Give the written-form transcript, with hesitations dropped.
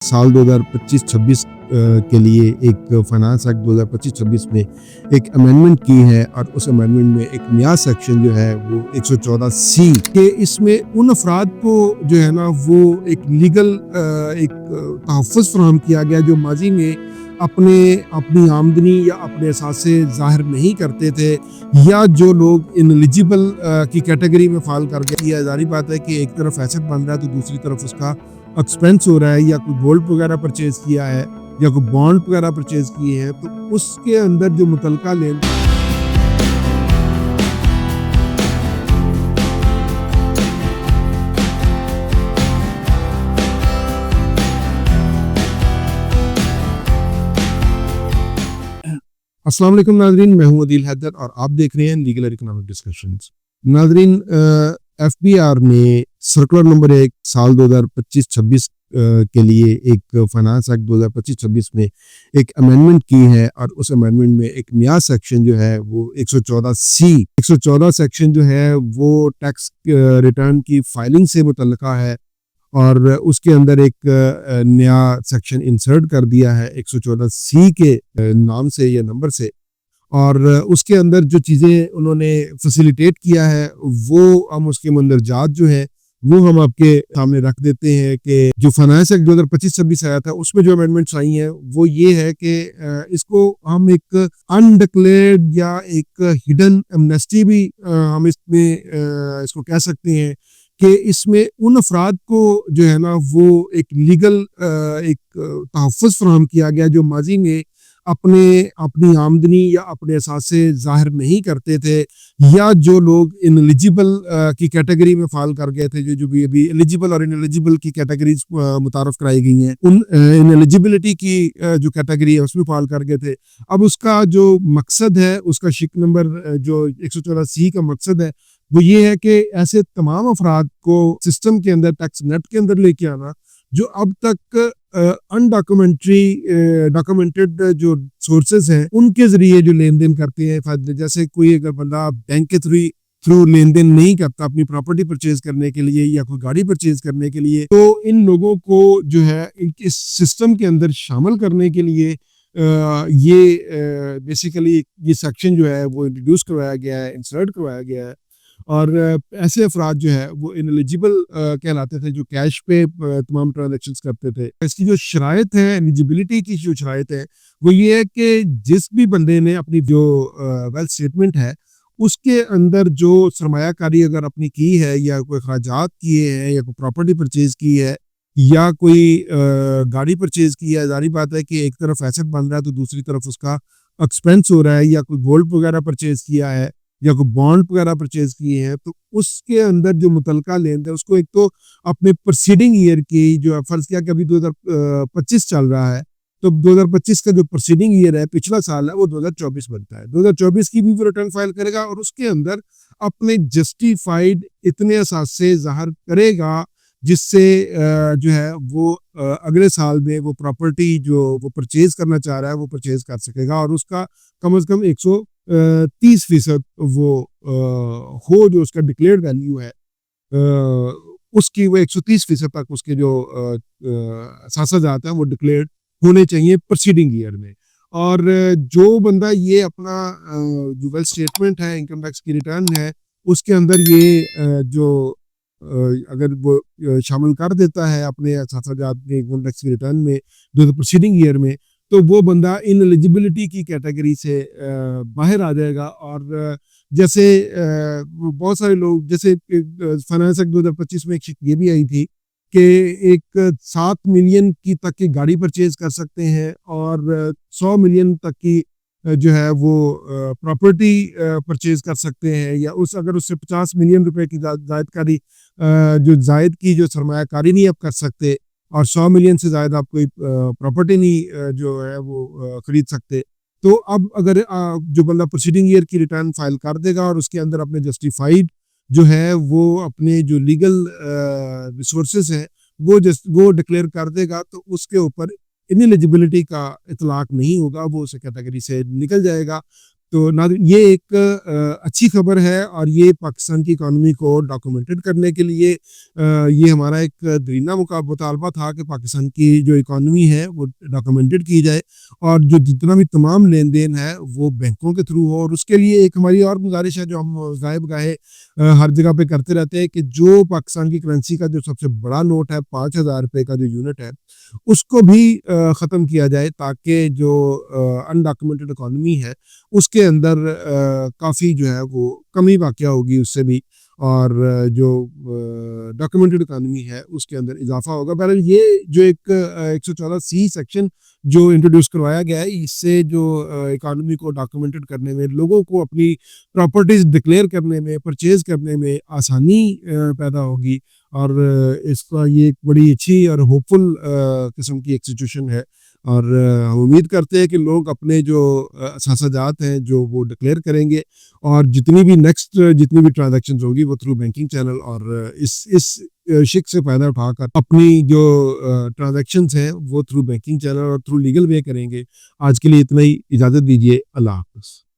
साल 2025-26 के लिए एक फाइनेंस एक्ट 2025-26 में एक अमेंडमेंट की है और उस अमेंडमेंट में एक नया सेक्शन जो है वो 114 सी के इसमें उन अफराद को जो है ना वो एक लीगल एक तहफ़्फ़ुज़ फराहम किया गया जो माजी में अपनी आमदनी या अपने असासे ज़ाहिर नहीं करते थे या जो लोग इनएलिजिबल की कैटेगरी में फ़ॉल कर गए। ये ज़ाहिर बात है कि एक तरफ एसेट बन रहा है तो दूसरी तरफ उसका एक्सपेंस हो रहा है या कोई गोल्ड वगैरह परचेज किया है या कोई बॉन्ड वगैरह परचेज किए हैं तो उसके अंदर जो मुतलका लेन अस्सलाम वालेकुम नाजरीन, मैं हूं अदील हैदर और आप देख रहे हैं लीगल और इकोनॉमिक डिस्कशंस। नाजरीन, एफबीआर ने सर्कुलर नंबर 1 साल 2025-26 के लिए एक फाइनेंस एक्ट 2025-26 में एक अमेंडमेंट की है और उस अमेंडमेंट में एक नया सेक्शन जो है वो 114 सी 114 सेक्शन जो है वो टैक्स रिटर्न की फाइलिंग से मुतल्लिका है और उसके अंदर एक नया सेक्शन इंसर्ट कर दिया है 114 सी के नाम से या नंबर से। और उसके अंदर जो चीज़ें उन्होंने फैसिलिटेट किया है वो हम उसके मंदरजात जो है वो हम आपके सामने रख देते हैं कि जो फाइनेंस एक्ट 2025-26 आया था उसमें जो अमेंडमेंट्स आई हैं वो ये है कि इसको हम एक अनडिक्लेयर्ड या एक हिडन एमनेस्टी भी हम इसमें इसको कह सकते हैं कि इसमें उन अफराद को जो है ना वो एक लीगल एक तहफ़्फ़ुज़ फराहम किया गया जो माजी में अपनी आमदनी या अपने असासे ज़ाहिर नहीं करते थे या जो लोग इनएलिजिबल की कैटेगरी में फ़ॉल कर गए थे जो भी अभी एलिजिबल और इनएलिजिबल की कैटेगरीज मुतारफ़ कराई गई हैं उन इनएलिजिबिलिटी की जो कैटेगरी है उसमें फ़ॉल कर गए थे। अब उसका जो मकसद है उसका शिक नंबर जो 114 सी का मकसद है वो ये है कि ऐसे तमाम अफराद को सिस्टम के अंदर टैक्स नेट के अंदर लेके आना जो अब तक डॉक्यूमेंटेड जो सोर्सेज हैं उनके जरिए जो लेन देन करते हैं। जैसे कोई अगर बंदा बैंक के थ्रू लेन देन नहीं करता अपनी प्रॉपर्टी परचेज करने के लिए या कोई गाड़ी परचेज करने के लिए तो इन लोगों को जो है इस सिस्टम के अंदर शामिल करने के लिए ये बेसिकली ये सेक्शन जो है वो इंट्रोड्यूस करवाया गया है, इंसर्ट करवाया गया है। और ऐसे अफराद जो है वो इनएलिजिबल कहलाते थे जो कैश पे तमाम ट्रांजेक्शन्स करते थे। इसकी जो शराइत है एलिजिबिलिटी की जो शराइत है वो ये है कि जिस भी बंदे ने अपनी जो वेल्थ स्टेटमेंट है उसके अंदर जो सरमायाकारी अगर अपनी की है या कोई अखराजात किए हैं या कोई प्रॉपर्टी परचेज की है या कोई गाड़ी परचेज की है, जारी बात है कि एक तरफ एसेट बन रहा है तो दूसरी तरफ उसका एक्सपेंस हो रहा है या कोई गोल्ड वगैरह परचेज किया है या कोई बॉन्ड वगैरह परचेज किए हैं तो उसके अंदर जो मुतलका लेन देन उसको एक तो अपने प्रोसीडिंग ईयर की जो फर्ज किया कि अभी 2025 चल रहा है तो 2025 का जो प्रोसीडिंग ईयर है पिछला साल है वो 2024 बनता है। 2024 की भी वो रिटर्न फाइल करेगा और उसके अंदर अपने जस्टिफाइड इतने असासे ज़ाहिर करेगा जिससे जो है वो अगले साल में वो प्रॉपर्टी जो वो परचेज करना चाह रहा है वो परचेज कर सकेगा और उसका कम से कम 130% वो हो जो उसका डिक्लेयर्ड वैल्यू है उसकी वो 130% तक उसके जो असासाजात हैं वो डिक्लेयर्ड होने चाहिए प्रोसीडिंग ईयर में। और जो बंदा ये अपना जो वेल्थ स्टेटमेंट है इनकम टैक्स की रिटर्न है उसके अंदर ये जो अगर वो शामिल कर देता है अपने असासाजात में इनकम टैक्स की रिटर्न में जो प्रोसीडिंग ईयर में तो वो बंदा इन एलिजिबिलिटी की कैटेगरी से बाहर आ जाएगा। और जैसे बहुत सारे लोग जैसे फाइनेंस एक्ट 2025 में एक शिक ये भी आई थी कि एक 7 मिलियन की तक की गाड़ी परचेज कर सकते हैं और 100 मिलियन तक की जो है वो प्रॉपर्टी परचेज कर सकते हैं या उस अगर उससे 50 मिलियन रुपए की जायदकारी जो जायद की जो सरमायाकारी नहीं आप कर सकते और 100 मिलियन से ज़्यादा आप कोई प्रॉपर्टी नहीं जो है वो खरीद सकते। तो अब अगर जो बंदा प्रोसीडिंग ईयर की रिटर्न फाइल कर देगा और उसके अंदर अपने जस्टिफाइड जो है वो अपने जो लीगल रिसोर्सेज हैं वो डिक्लेयर कर देगा तो उसके ऊपर इनएलिजिबिलिटी का इतलाक नहीं होगा, वो उस कैटेगरी से निकल जाएगा। तो ना ये एक अच्छी खबर है और ये पाकिस्तान की इकॉनमी को डॉक्यूमेंटेड करने के लिए ये हमारा एक दरीना मुतालबा था कि पाकिस्तान की जो इकॉनमी है वो डॉक्यूमेंटेड की जाए और जो जितना भी तमाम लेन देन है वो बैंकों के थ्रू हो। और उसके लिए एक हमारी और गुजारिश है जो हम गाए बगाए हर जगह पे करते रहते हैं कि जो पाकिस्तान की करेंसी का जो सबसे बड़ा नोट है 5,000 रुपये का जो यूनिट है उसको भी ख़त्म किया जाए ताकि जो अनडॉक्यूमेंटेड इकॉनमी है उसके अंदर काफ़ी जो है वो कमी वाक़या होगी उससे भी और जो डॉक्यूमेंटेड इकॉनमी है उसके अंदर इजाफा होगा। बहरहाल ये जो एक 114C सेक्शन जो इंट्रोड्यूस करवाया गया है इससे जो इकॉनमी को डॉक्यूमेंटेड करने में लोगों को अपनी प्रॉपर्टीज डिक्लेयर करने में परचेज करने में आसानी पैदा होगी और इसका ये एक बड़ी अच्छी और होपफुल किस्म की एक सिचुएशन है। और हम उम्मीद करते हैं कि लोग अपने जो असासाजात हैं जो वो डिक्लेयर करेंगे और जितनी भी ट्रांजैक्शंस होगी वो थ्रू बैंकिंग चैनल और इस शिक से फ़ायदा उठाकर अपनी जो ट्रांजैक्शंस हैं वो थ्रू बैंकिंग चैनल और थ्रू लीगल वे करेंगे। आज के लिए इतना ही, इजाज़त दीजिए। अल्लाह हाफ़िज़।